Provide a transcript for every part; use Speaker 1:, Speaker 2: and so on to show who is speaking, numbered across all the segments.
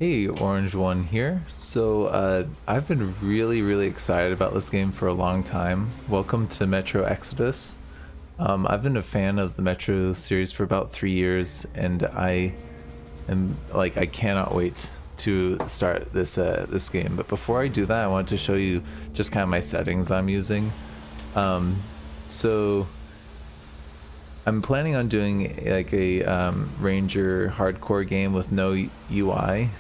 Speaker 1: Hey, Orange One here. I've been really excited about this game for a long time. Welcome to Metro Exodus. I've been a fan of the Metro series for about 3 years, and I cannot wait to start this game. But before I do that, I want to show you just kind of my settings I'm using. Um, so I'm planning on doing like a Ranger hardcore game with no UI.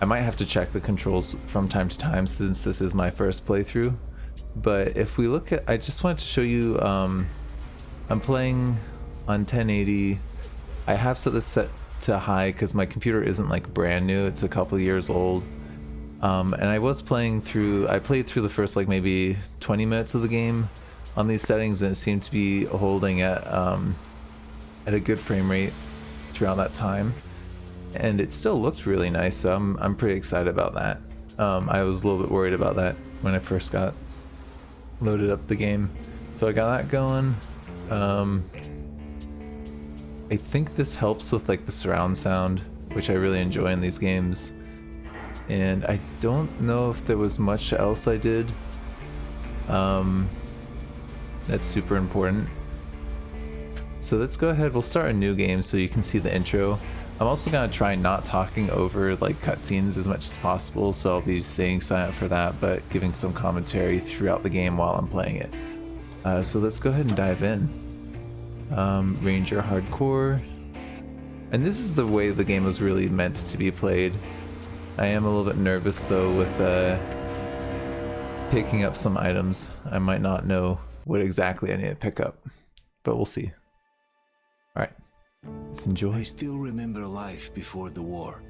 Speaker 1: I might have to check the controls from time to time since this is my first playthrough. But if we look at, I just wanted to show you, I'm playing on 1080. I have set this set to high because my computer isn't like brand new. It's a couple years old. And I played through the first like maybe 20 minutes of the game on these settings, and it seemed to be holding at a good frame rate throughout that time, and it still looked really nice. So I'm pretty excited about that. I was a little bit worried about that when I first got loaded up the game, so I got that going. I think this helps with like the surround sound, which I really enjoy in these games. And I don't know if there was much else I did. That's super important. So let's go ahead, we'll start a new game so you can see the intro. I'm also going to try not talking over like cutscenes as much as possible, so I'll be staying silent for that, but giving some commentary throughout the game while I'm playing it. So let's go ahead and dive in. Ranger Hardcore. And this is the way the game was really meant to be played. I am a little bit nervous though with picking up some items. I might not know what exactly I need to pick up, but we'll see. Alright, let's enjoy.
Speaker 2: I still remember life before the war.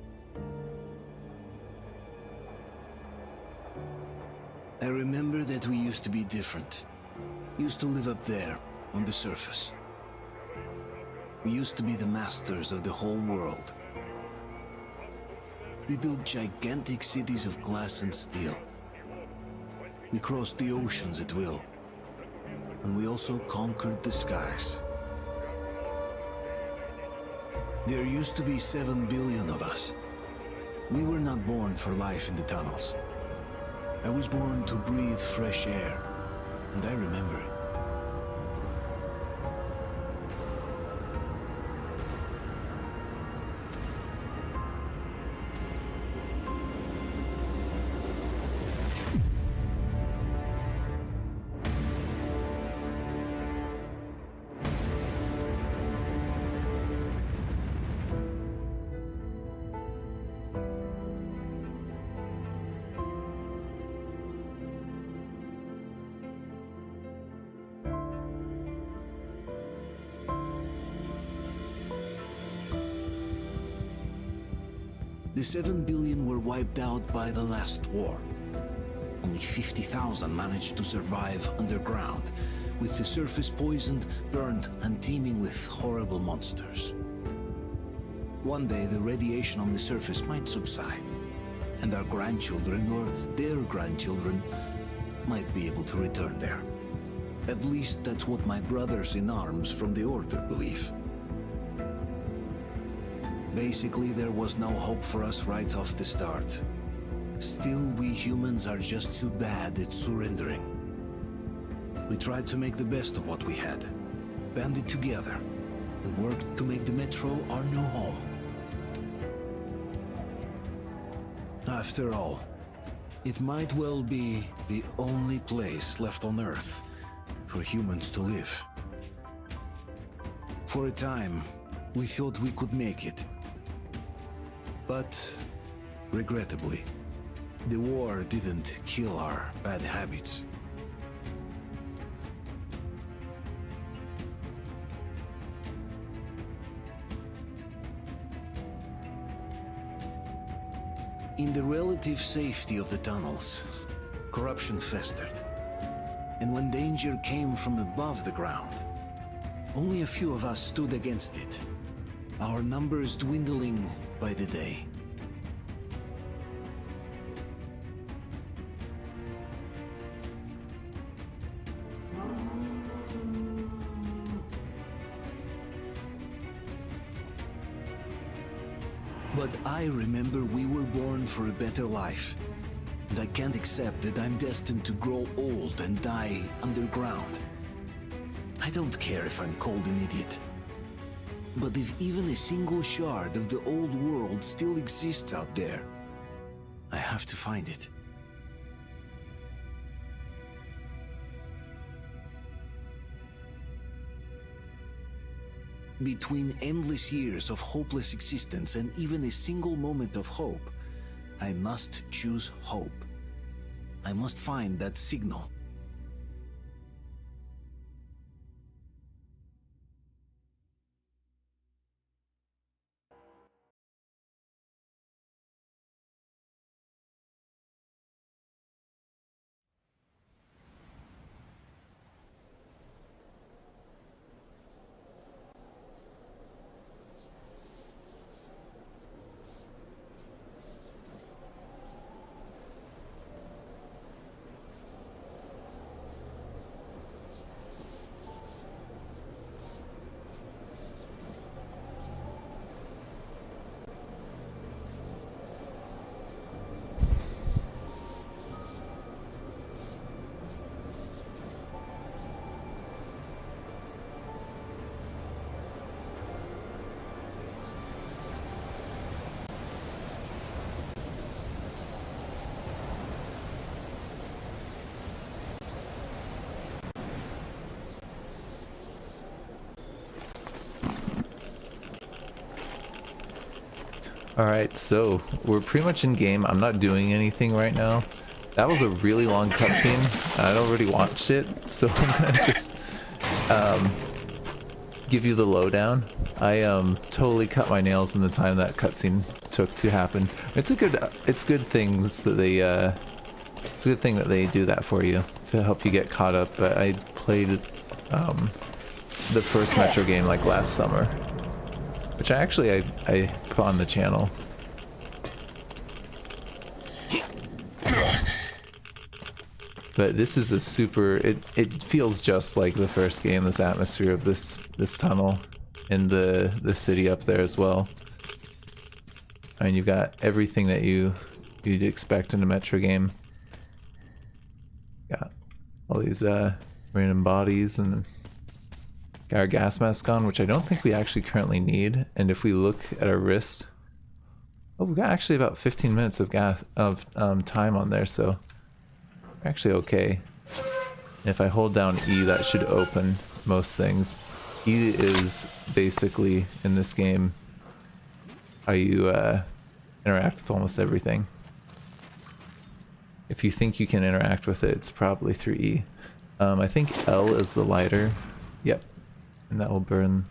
Speaker 2: I remember that we used to be different. Used to live up there, on the surface. We used to be the masters of the whole world. We built gigantic cities of glass and steel. We crossed the oceans at will. And we also conquered the skies. There used to be 7 billion of us. We were not born for life in the tunnels. I was born to breathe fresh air, and I remember it. The 7 billion were wiped out by the last war. Only 50,000 managed to survive underground, with the surface poisoned, burned, and teeming with horrible monsters. One day the radiation on the surface might subside, and our grandchildren or their grandchildren might be able to return there. At least that's what my brothers in arms from the Order believe. Basically, there was no hope for us right off the start. Still, we humans are just too bad at surrendering. We tried to make the best of what we had, banded together, and worked to make the Metro our new home. After all, it might well be the only place left on Earth for humans to live. For a time, we thought we could make it. But, regrettably, the war didn't kill our bad habits. In the relative safety of the tunnels, corruption festered. And when danger came from above the ground, only a few of us stood against it, our numbers dwindling by the day. But I remember we were born for a better life. And I can't accept that I'm destined to grow old and die underground. I don't care if I'm called an idiot. But if even a single shard of the old world still exists out there, I have to find it. Between endless years of hopeless existence and even a single moment of hope, I must choose hope. I must find that signal.
Speaker 1: Alright, so we're pretty much in game. I'm not doing anything right now. That was a really long cutscene. I already watched it, so I'm gonna just give you the lowdown. I totally cut my nails in the time that cutscene took to happen. It's good things that they it's a good thing that they do that for you to help you get caught up. But I played the first Metro game like last summer, which I put on the channel. But this is a super, it feels just like the first game, this atmosphere of this tunnel and the city up there as well. I mean, you've got everything that you'd expect in a Metro game. Got all these random bodies, and got our gas mask on, which I don't think we actually currently need. And if we look at our wrist, oh, we've got actually about 15 minutes of time on there, so we're actually okay. And if I hold down E, that should open most things. E is basically, in this game, how you interact with almost everything. If you think you can interact with it, it's probably through E. I think L is the lighter. Yep. And that will burn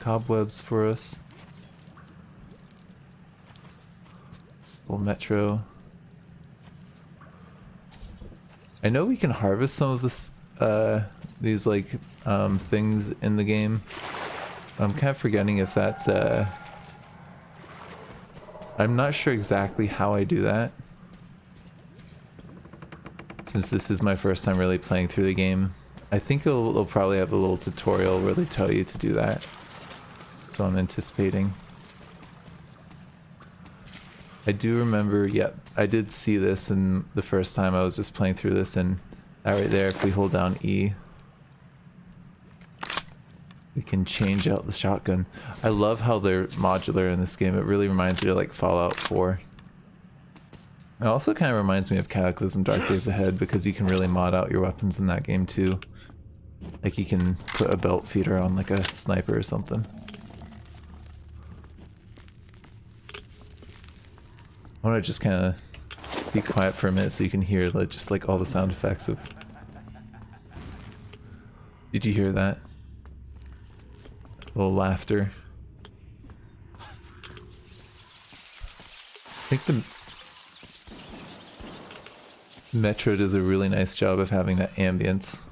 Speaker 1: cobwebs for us. Full Metro. I know we can harvest some of this, these like things in the game. I'm kind of forgetting if that's I'm not sure exactly how I do that, since this is my first time really playing through the game. I think it'll probably have a little tutorial where they tell you to do that. So I'm anticipating. I do remember, yep, I did see this in the first time I was just playing through this, and that right there, if we hold down E, we can change out the shotgun. I love how they're modular in this game. It really reminds me of like Fallout 4. It also kind of reminds me of Cataclysm Dark Days Ahead, because you can really mod out your weapons in that game too. Like you can put a belt feeder on like a sniper or something. I want to just kind of be quiet for a minute so you can hear like, just like all the sound effects of... Did you hear that? A little laughter. I think the Metro does a really nice job of having that ambience.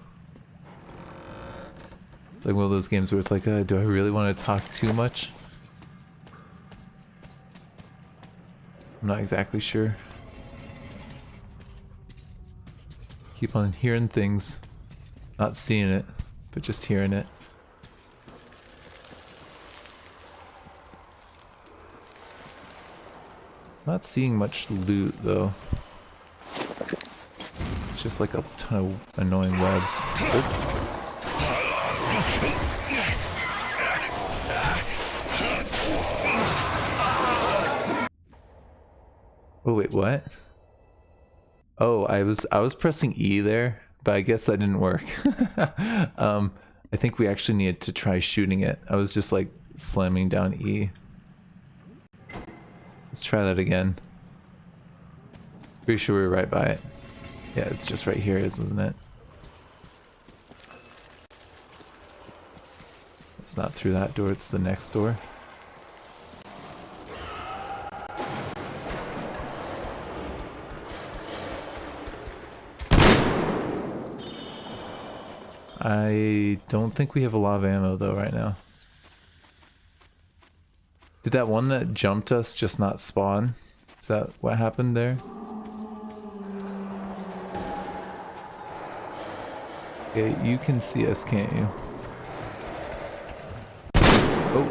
Speaker 1: It's like one of those games where it's like, do I really want to talk too much? I'm not exactly sure. Keep on hearing things, not seeing it, but just hearing it. Not seeing much loot though. It's just like a ton of annoying webs. Oop. Oh wait, what? Oh, I was pressing E there, but I guess that didn't work. I think we actually needed to try shooting it. I was just like slamming down E. Let's try that again. Pretty sure we were right by it. Yeah, it's just right here, isn't it? It's not through that door, it's the next door. I don't think we have a lot of ammo though right now. Did that one that jumped us just not spawn? Is that what happened there? Okay, you can see us, can't you? Oh.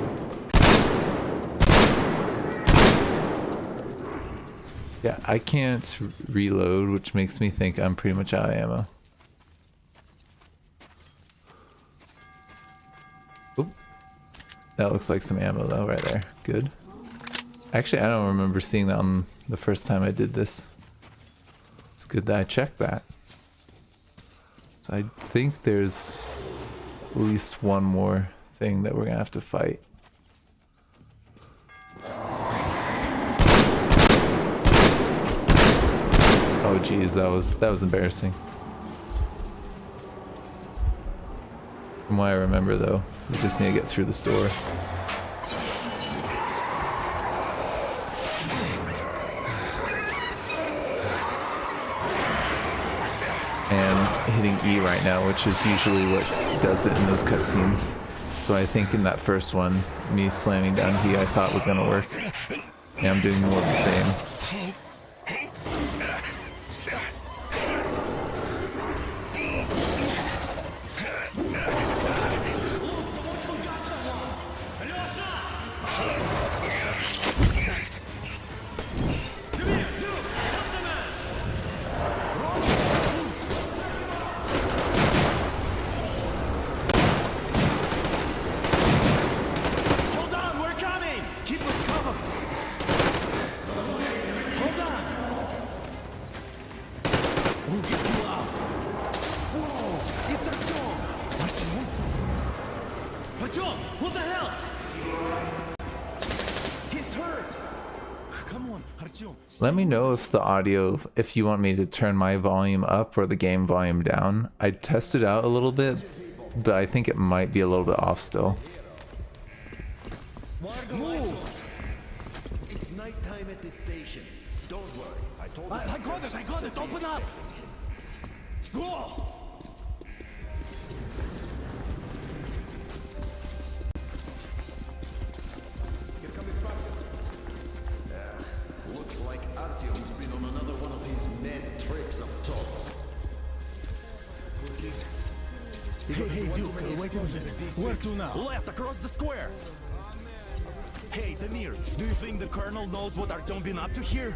Speaker 1: Yeah, I can't reload, which makes me think I'm pretty much out of ammo. Oop. That looks like some ammo though, right there. Good. Actually, I don't remember seeing that on the first time I did this. It's good that I checked that. So I think there's at least one more thing that we're gonna have to fight. Oh geez, that was embarrassing. From what I remember though, we just need to get through this door. And hitting E right now, which is usually what does it in those cutscenes. So I think in that first one, me slamming down E I thought was gonna work. And I'm doing more of the same. Let me know if the audio, if you want me to turn my volume up or the game volume down. I tested out a little bit, but I think it might be a little bit off still.
Speaker 3: Move! It's nighttime at the station. Don't worry. I got it! Open up! Go! Here come his buckets. Yeah. Looks like Artyom's been on another one of his mad trips up top.
Speaker 4: Hey, Duke, wait a minute. Where to now?
Speaker 3: Left, across the square! Hey, Damir, do you think the Colonel knows what Artyom been up to here?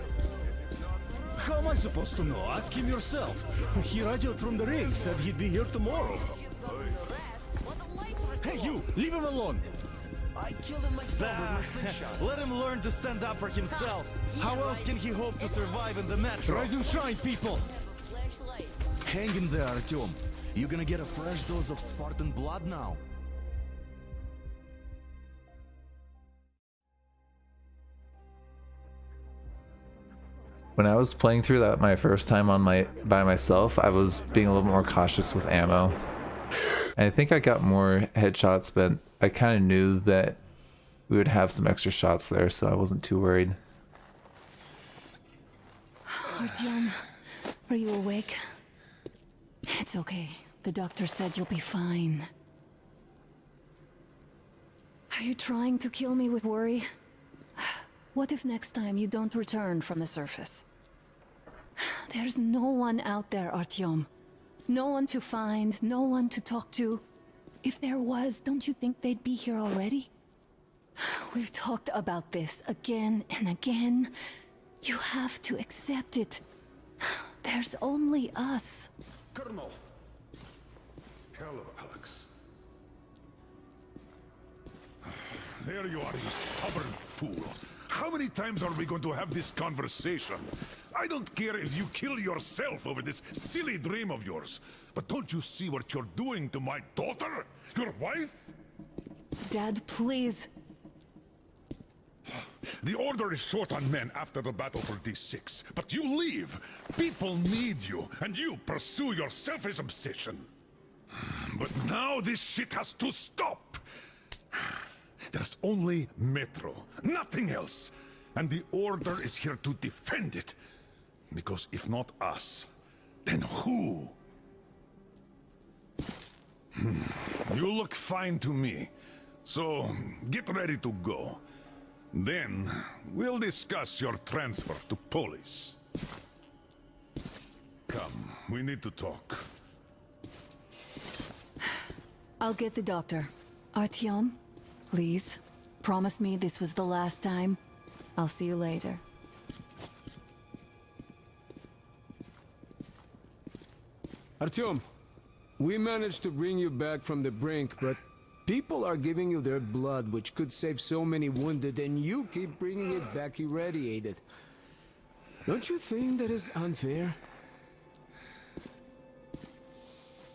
Speaker 4: How am I supposed to know? Ask him yourself. He radioed from the ring, said he'd be here tomorrow. Hey, you! Leave him alone!
Speaker 3: I killed him myself with my slingshot. Let him learn to stand up for himself. How else can he hope to survive in the metro?
Speaker 4: Rise and shine, people!
Speaker 3: Hang in there, Artyom. You're gonna get a fresh dose of Spartan blood now.
Speaker 1: When I was playing through that my first time on by myself, I was being a little more cautious with ammo. And I think I got more headshots, but I kind of knew that we would have some extra shots there, so I wasn't too worried.
Speaker 5: Artyom, are you awake? It's okay. The doctor said you'll be fine. Are you trying to kill me with worry? What if next time you don't return from the surface? There's no one out there, Artyom. No one to find, no one to talk to. If there was, don't you think they'd be here already? We've talked about this again and again. You have to accept it. There's only us.
Speaker 6: Colonel. Hello, Alex. There you are, you stubborn fool. How many times are we going to have this conversation? I don't care if you kill yourself over this silly dream of yours, but don't you see what you're doing to my daughter? Your wife?
Speaker 5: Dad, please.
Speaker 6: The Order is short on men after the battle for D6, but you leave. People need you, and you pursue your selfish obsession. But now this shit has to stop. There's only Metro, nothing else. And the Order is here to defend it. Because if not us, then who? You look fine to me. So, get ready to go. Then, we'll discuss your transfer to Polis. Come, we need to talk.
Speaker 5: I'll get the doctor. Artyom, please, promise me this was the last time. I'll see you later.
Speaker 7: Artyom, we managed to bring you back from the brink, but people are giving you their blood, which could save so many wounded, and you keep bringing it back irradiated. Don't you think that is unfair?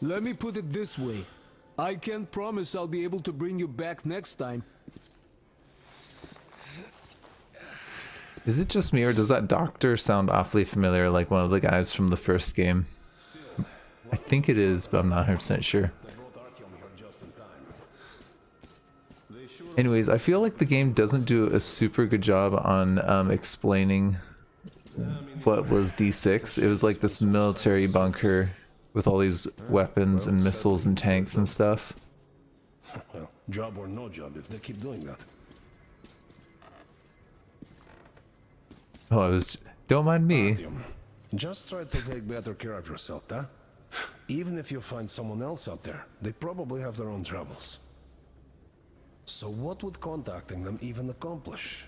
Speaker 7: Let me put it this way. I can't promise I'll be able to bring you back next time.
Speaker 1: Is it just me, or does that doctor sound awfully familiar, like one of the guys from the first game? I think it is, but I'm not 100% sure. Anyways, I feel like the game doesn't do a super good job on explaining what was D6. It was like this military bunker with all these weapons and missiles and tanks and stuff.
Speaker 3: Well, job or no job, if they keep doing that.
Speaker 1: Oh, don't mind me.
Speaker 3: Artyom, just try to take better care of yourself, huh? Even if you find someone else out there, they probably have their own troubles. So what would contacting them even accomplish?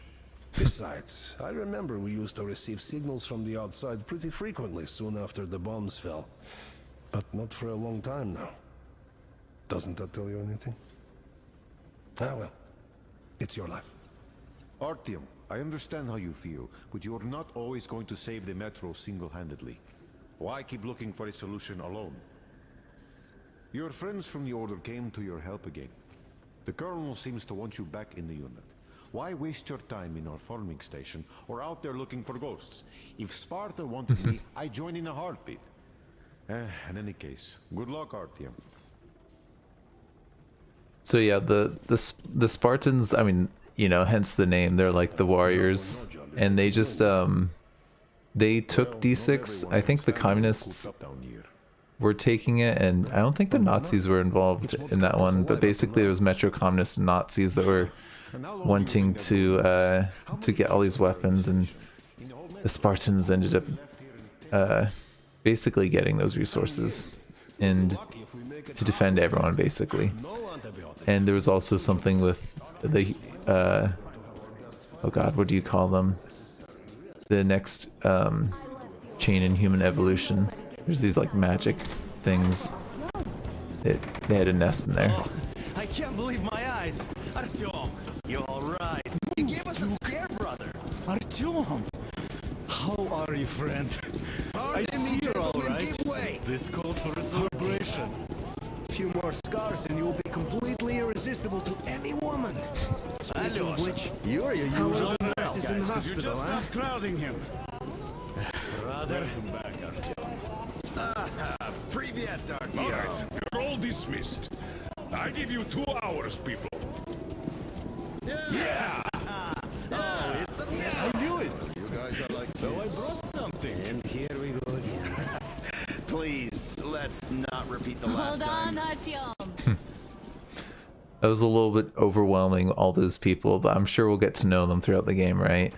Speaker 3: Besides, I remember we used to receive signals from the outside pretty frequently soon after the bombs fell. But not for a long time now. Doesn't that tell you anything? Ah well, it's your life.
Speaker 8: Artyom, I understand how you feel, but you're not always going to save the Metro single-handedly. Why keep looking for a solution alone? Your friends from the Order came to your help again. The Colonel seems to want you back in the unit. Why waste your time in our farming station or out there looking for ghosts? If Sparta wanted me, I'd join in a heartbeat. In any case, good luck, Artyom.
Speaker 1: So yeah, the Spartans, I mean, you know, hence the name, they're like the warriors, and they just they took D6. I think the communists were taking it, and I don't think the Nazis were involved in that one, but basically it was Metro communists and Nazis that were wanting to get all these weapons, and the Spartans ended up basically getting those resources and to defend everyone, basically. And there was also something with the oh god, what do you call them? The next chain in human evolution. There's these like magic things. They had a nest in there.
Speaker 4: Oh, I can't believe my eyes. Artyom, you alright? You gave us a scare, brother. Artyom, how are you, friend? I see you're alright. This calls for a celebration.
Speaker 2: A few more scars and you'll be completely irresistible to any woman. Speaking of which,
Speaker 4: You're your
Speaker 2: how
Speaker 4: usual
Speaker 2: are the
Speaker 4: self.
Speaker 2: nurses in the
Speaker 4: Guys, could you
Speaker 2: hospital,
Speaker 4: just
Speaker 2: huh?
Speaker 4: stop crowding him? Brother. Welcome back, Artyom. Привет,
Speaker 6: Alright, you're all dismissed. I give you 2 hours, people.
Speaker 4: Yeah! Oh, it's a I knew it!
Speaker 3: You guys are like
Speaker 4: So I brought something.
Speaker 3: And here we go again.
Speaker 9: Please, let's not repeat the last
Speaker 5: Hold
Speaker 9: time.
Speaker 5: on, Artyom.
Speaker 1: That was a little bit overwhelming, all those people, but I'm sure we'll get to know them throughout the game, right?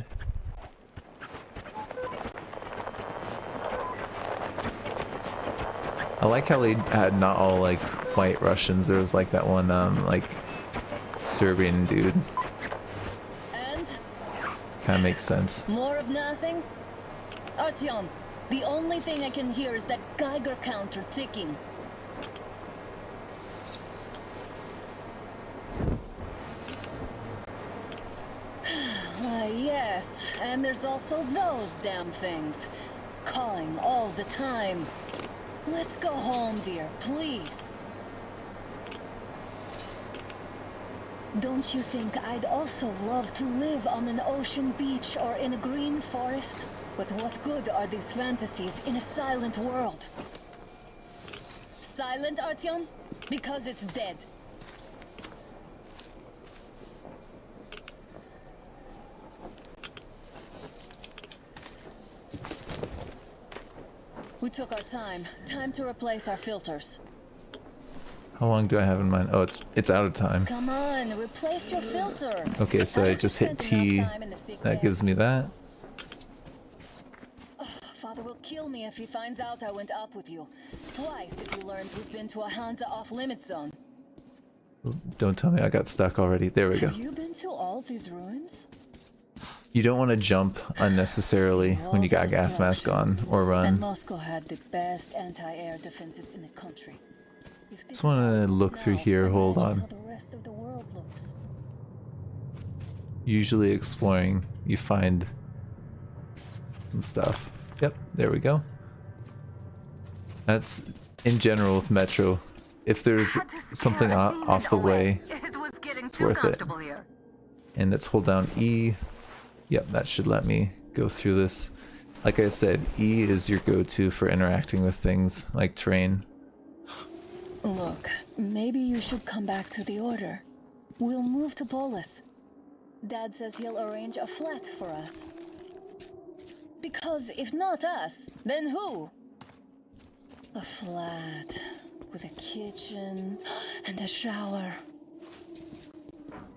Speaker 1: I like how they had not all like white Russians. There was like that one like Serbian dude.
Speaker 5: And
Speaker 1: Kind of makes sense.
Speaker 5: More of nothing? Artyom, the only thing I can hear is that Geiger counter ticking. Yes, and there's also those damn things. Calling all the time. Let's go home, dear, please. Don't you think I'd also love to live on an ocean beach or in a green forest? But what good are these fantasies in a silent world? Silent, Artyom? Because it's dead. We took our time. Time to replace our filters.
Speaker 1: How long do I have in mind? Oh, it's out of time.
Speaker 5: Come on, replace your filter.
Speaker 1: Okay, so I just hit T. That gives me that.
Speaker 5: Father will kill me if he finds out I went up with you. Twice if he learns we've been to a Hansa off-limit zone.
Speaker 1: Don't tell me I got stuck already. There we go.
Speaker 5: Have you been to all these ruins?
Speaker 1: You don't want to jump unnecessarily when you got a gas mask on or
Speaker 5: And
Speaker 1: run.
Speaker 5: Moscow had the best anti-air defenses in the country. If
Speaker 1: Just want to look through here. Hold on.
Speaker 5: how the rest of the world looks.
Speaker 1: Usually exploring, you find some stuff. Yep, there we go. That's in general with Metro. If there's something off the way, it's worth it. And let's hold down E. Yep, that should let me go through this. Like I said, E is your go-to for interacting with things like terrain.
Speaker 5: Look, maybe you should come back to the Order. We'll move to Polis. Dad says he'll arrange a flat for us. Because if not us, then who? A flat with a kitchen and a shower.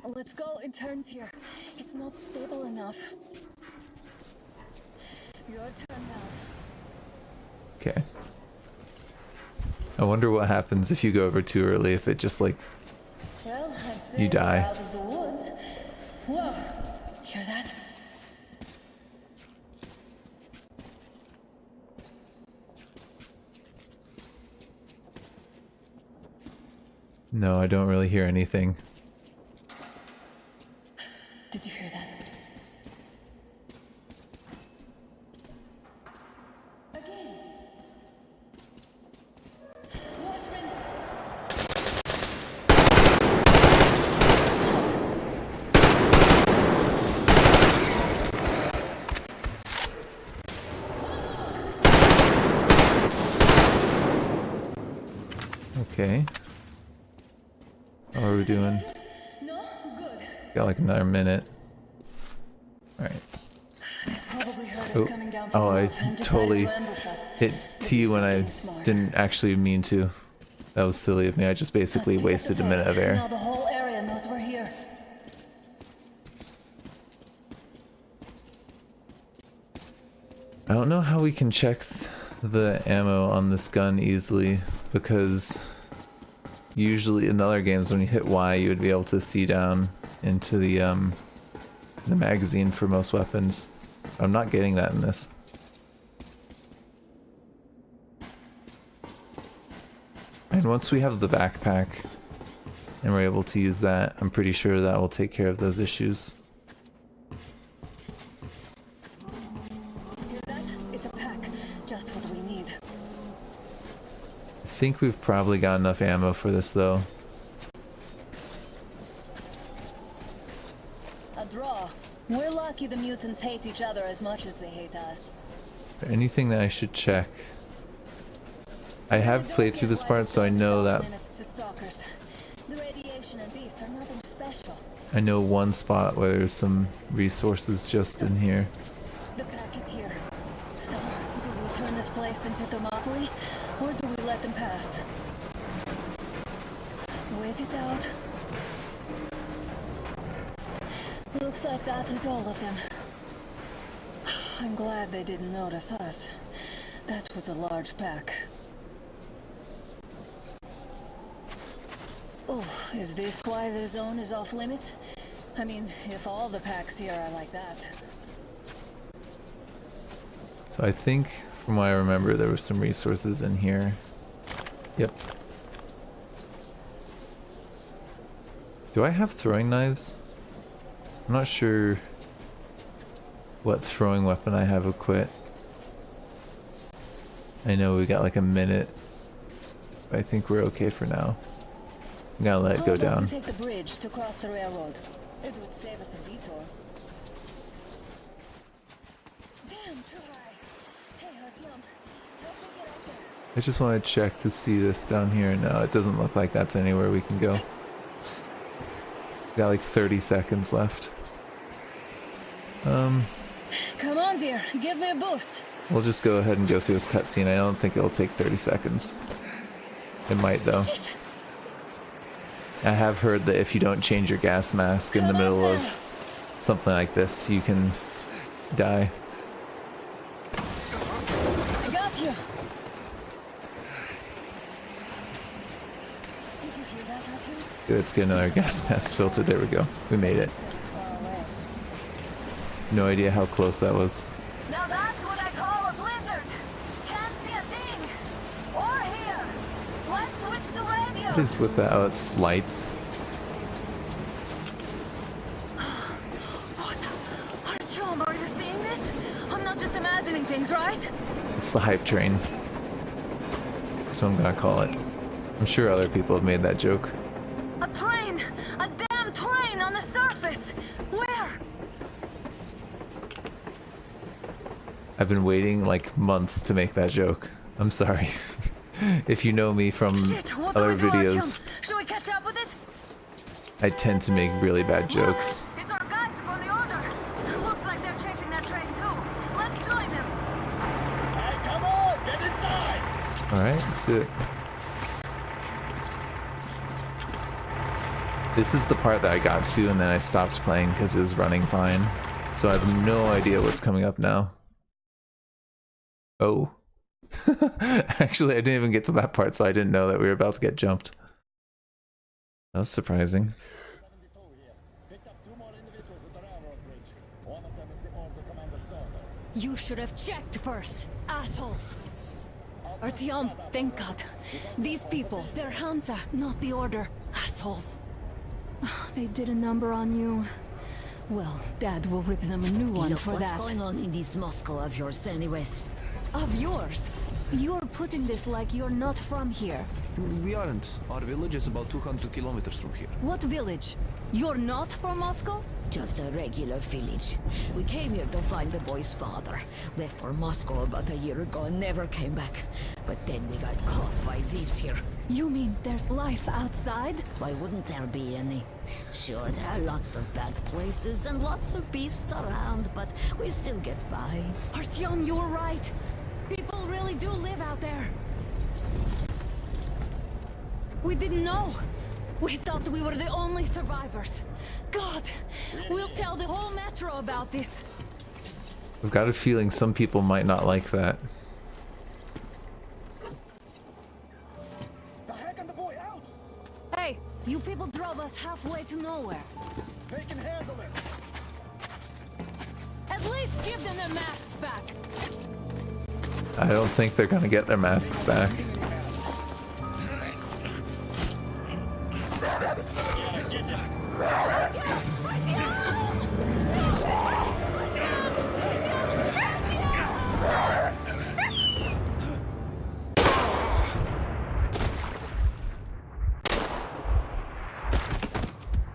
Speaker 5: Let's go, it turns here. It's not stable enough. Your turn now.
Speaker 1: Okay. I wonder what happens if you go over too early, if it just like
Speaker 5: Well, I'd say
Speaker 1: you die.
Speaker 5: we're out of the woods. Whoa, hear that?
Speaker 1: No, I don't really hear anything.
Speaker 5: Did you hear that? Again. Watchmen!
Speaker 1: Okay. How are we doing?
Speaker 5: No? Good.
Speaker 1: Got like another minute. Alright.
Speaker 5: Probably heard us
Speaker 1: Oh,
Speaker 5: coming down from
Speaker 1: oh,
Speaker 5: the
Speaker 1: I
Speaker 5: roof and decided
Speaker 1: totally
Speaker 5: to ambush us.
Speaker 1: hit T when I
Speaker 5: Smart.
Speaker 1: didn't actually mean to. That was silly of me. I just basically
Speaker 5: Let's pick up
Speaker 1: wasted
Speaker 5: the
Speaker 1: a minute of
Speaker 5: pace. Now
Speaker 1: air.
Speaker 5: the whole area knows we're here.
Speaker 1: I don't know how we can check the ammo on this gun easily, because usually in other games when you hit Y you would be able to see down into the magazine for most weapons. I'm not getting that in this. And once we have the backpack and we're able to use that, I'm pretty sure that will take care of those issues.
Speaker 5: Hear that? It's a pack. Just what we need.
Speaker 1: I think we've probably got enough ammo for this though.
Speaker 5: A draw. We're lucky the mutants hate each other as much as they hate us.
Speaker 1: Is there anything that I should check? I have played through this part, so I know that
Speaker 5: The radiation and beasts are nothing special.
Speaker 1: I know one spot where there's some resources just in here.
Speaker 5: The pack is here. So, do we turn this place into Thermopylae, or do we let them pass? Wait it out. Looks like that is all of them. I'm glad they didn't notice us. That was a large pack. Oh, is this why the zone is off limits? I mean, if all the packs here are like that,
Speaker 1: So I think, from what I remember, there were some resources in here. Yep. Do I have throwing knives? I'm not sure what throwing weapon I have equipped. I know we got like a minute. But I think we're okay for now. I'm gonna let it go down.
Speaker 10: Take the bridge to cross the railroad. It would save us a detour. Damn, try. Hey, Artyom, help me get out there.
Speaker 1: I just want to check to see this down here. No, it doesn't look like that's anywhere we can go. Got like 30 seconds left.
Speaker 10: Come on, dear. Give me a boost.
Speaker 1: We'll just go ahead and go through this cutscene. I don't think it'll take 30 seconds. It might though.
Speaker 10: Shit.
Speaker 1: I have heard that if you don't change your gas mask in the middle of something like this, you can die.
Speaker 10: I got you. Did you hear that, Artyom?
Speaker 1: Let's get another gas mask filter. There we go. We made it.
Speaker 10: Far away.
Speaker 1: No idea how close that was.
Speaker 10: Now that's what I call a blizzard. Can't see a thing. Or hear. Let's switch to radio.
Speaker 1: What is with that? Oh, it's lights.
Speaker 10: What? Artyom, are you seeing this? I'm not just imagining things, right?
Speaker 1: It's the hype train. That's what I'm gonna call it. I'm sure other people have made that joke.
Speaker 10: A train! A damn train on the surface! Where?
Speaker 1: I've been waiting like months to make that joke. I'm sorry. If you know me from
Speaker 10: Shit, what
Speaker 1: other
Speaker 10: do we do,
Speaker 1: videos,
Speaker 10: Artyom? Should we catch up with it?
Speaker 1: I tend to make really bad jokes.
Speaker 10: It's our guys from the Order. Looks like they're chasing that train too. Let's join them. Hey, come on! Get inside!
Speaker 1: Alright, let's do it. This is the part that I got to and then I stopped playing because it was running fine. So I have no idea what's coming up now. Oh. Actually, I didn't even get to that part, so I didn't know that we were about to get jumped. That was surprising.
Speaker 5: You should have checked first, assholes. Artyom, thank God. These people, they're Hansa, not the Order. Assholes. They did a number on you. Well, Dad will rip them a new one
Speaker 11: Look,
Speaker 5: for
Speaker 11: what's
Speaker 5: that.
Speaker 11: going on in this Moscow of yours anyways?
Speaker 5: Of yours? You're putting this like you're not from here.
Speaker 12: We aren't. Our village is about 200 kilometers from here.
Speaker 5: What village? You're not from Moscow?
Speaker 11: Just a regular village. We came here to find the boy's father. Left for Moscow about a year ago and never came back. But then we got caught by these here.
Speaker 5: You mean there's life outside?
Speaker 11: Why wouldn't there be any? Sure, there are lots of bad places and lots of beasts around, but we still get by.
Speaker 5: Artyom, you're right. People really do live out there. We didn't know. We thought we were the only survivors. God, we'll tell the whole metro about this.
Speaker 1: I've got a feeling some people might not like that.
Speaker 5: Hey, you people drove us halfway to nowhere.
Speaker 6: They can handle it.
Speaker 5: At least give them their masks back.
Speaker 1: I don't think they're gonna get their masks back.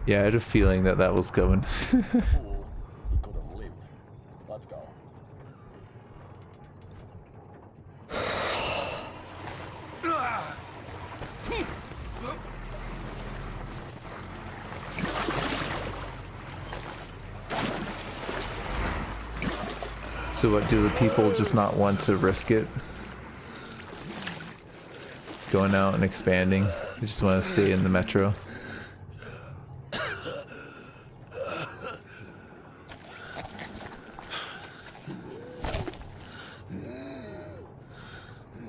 Speaker 1: Yeah, I had a feeling that that was coming.
Speaker 6: Fool, he could have lived. Let's go.
Speaker 1: So what, do the people just not want to risk it? Going out and expanding? They just want to stay in the metro?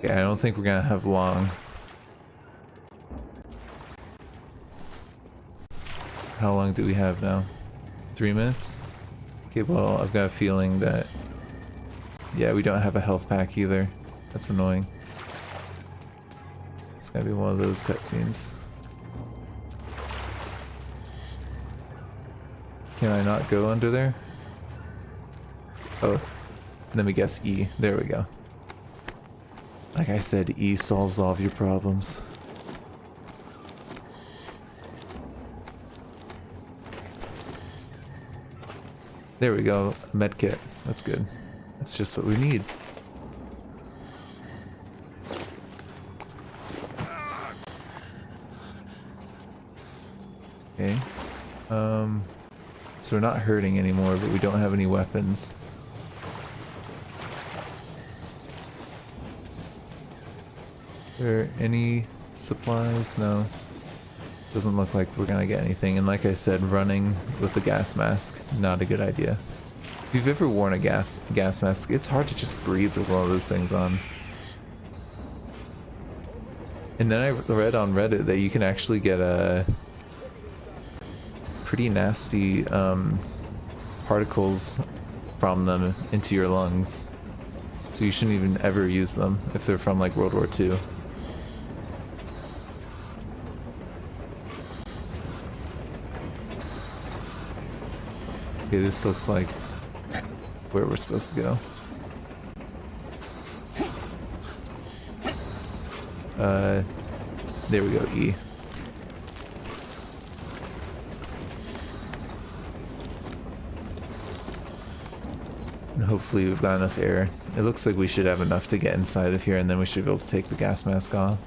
Speaker 1: Yeah, I don't think we're gonna have long. How long do we have now? 3 minutes? Okay, well, I've got a feeling that Yeah, we don't have a health pack either. That's annoying. It's gotta be one of those cutscenes. Can I not go under there? Oh, let me guess E. There we go. Like I said, E solves all of your problems. There we go, medkit. That's good. That's just what we need. Okay. So we're not hurting anymore, but we don't have any weapons. Are there any supplies? No. Doesn't look like we're gonna get anything. And like I said, running with the gas mask, not a good idea. If you've ever worn a gas mask, it's hard to just breathe with all those things on. And then I read on Reddit that you can actually get a pretty nasty particles from them into your lungs. So you shouldn't even ever use them if they're from like World War II. Okay, this looks like where we're supposed to go. There we go, E. And hopefully we've got enough air. It looks like we should have enough to get inside of here, and then we should be able to take the gas mask off.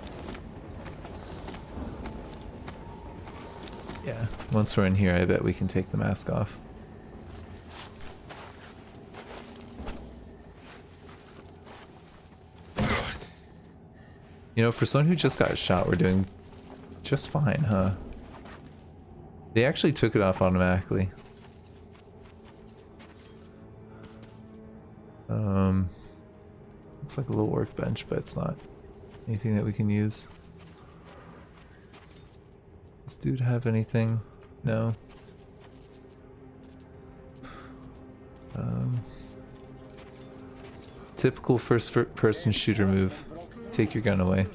Speaker 1: Yeah, once we're in here, I bet we can take the mask off. You know, for someone who just got shot, we're doing just fine, huh? They actually took it off automatically. Looks like a little workbench, but it's not anything that we can use. Does this dude have anything? No. Typical first-person shooter move. Take your gun away.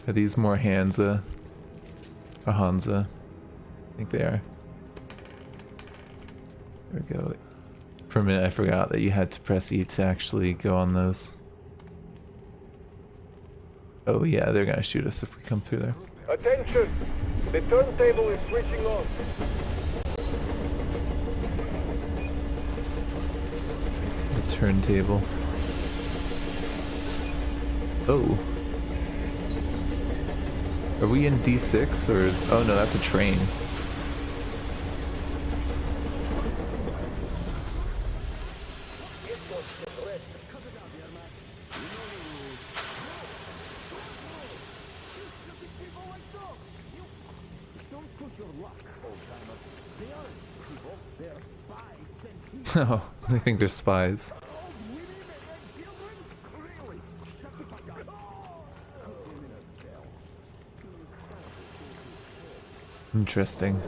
Speaker 1: Are these more Hansa? Or Hansa? I think they are. There we go. For a minute I forgot that you had to press E to actually go on those. Oh yeah, they're gonna shoot us if we come through there.
Speaker 13: Attention! The turntable is switching on.
Speaker 1: The turntable. Oh. Are we in D6 or is... Oh no, that's a train. Oh, they think they're spies. Interesting.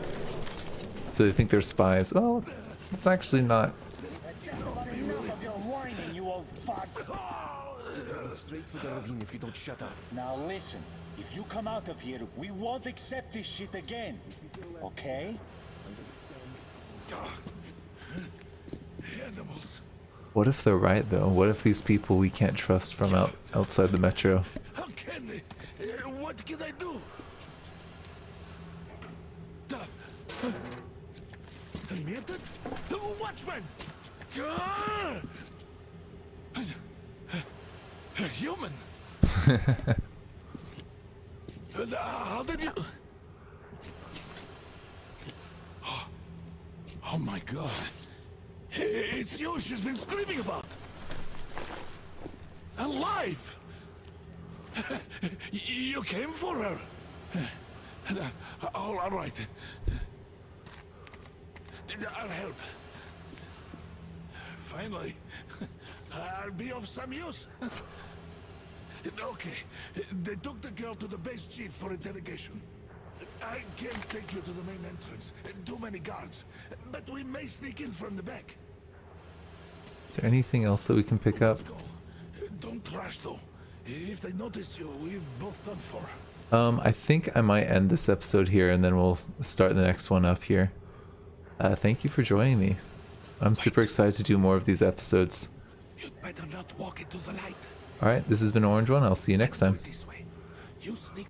Speaker 1: So they think they're spies. Well, it's actually not.
Speaker 13: Straight to the ravine if you don't shut up.
Speaker 14: Now listen, if you come out of here, we won't accept this shit again. Okay?
Speaker 6: Animals.
Speaker 1: What if they're right though? What if these people we can't trust from outside the metro?
Speaker 6: How can they? What can I do? Unmuted? Watchman! A human? How did you... Oh my god. It's you she's been screaming about. Alive! You came for her. All right. I'll help. Finally, I'll be of some use. Okay, they took the girl to the base chief for interrogation. I can't take you to the main entrance. Too many guards. But we may sneak in from the back.
Speaker 1: Is there anything else that we can pick up?
Speaker 6: Let's go. Don't rush though. If they notice you, we've both done for.
Speaker 1: I think I might end this episode here and then we'll start the next one up here. Thank you for joining me. I'm super excited to do more of these episodes.
Speaker 6: You'd better not walk into the light.
Speaker 1: Alright, this has been Orange One. I'll see you next time.
Speaker 6: This way. You sneak.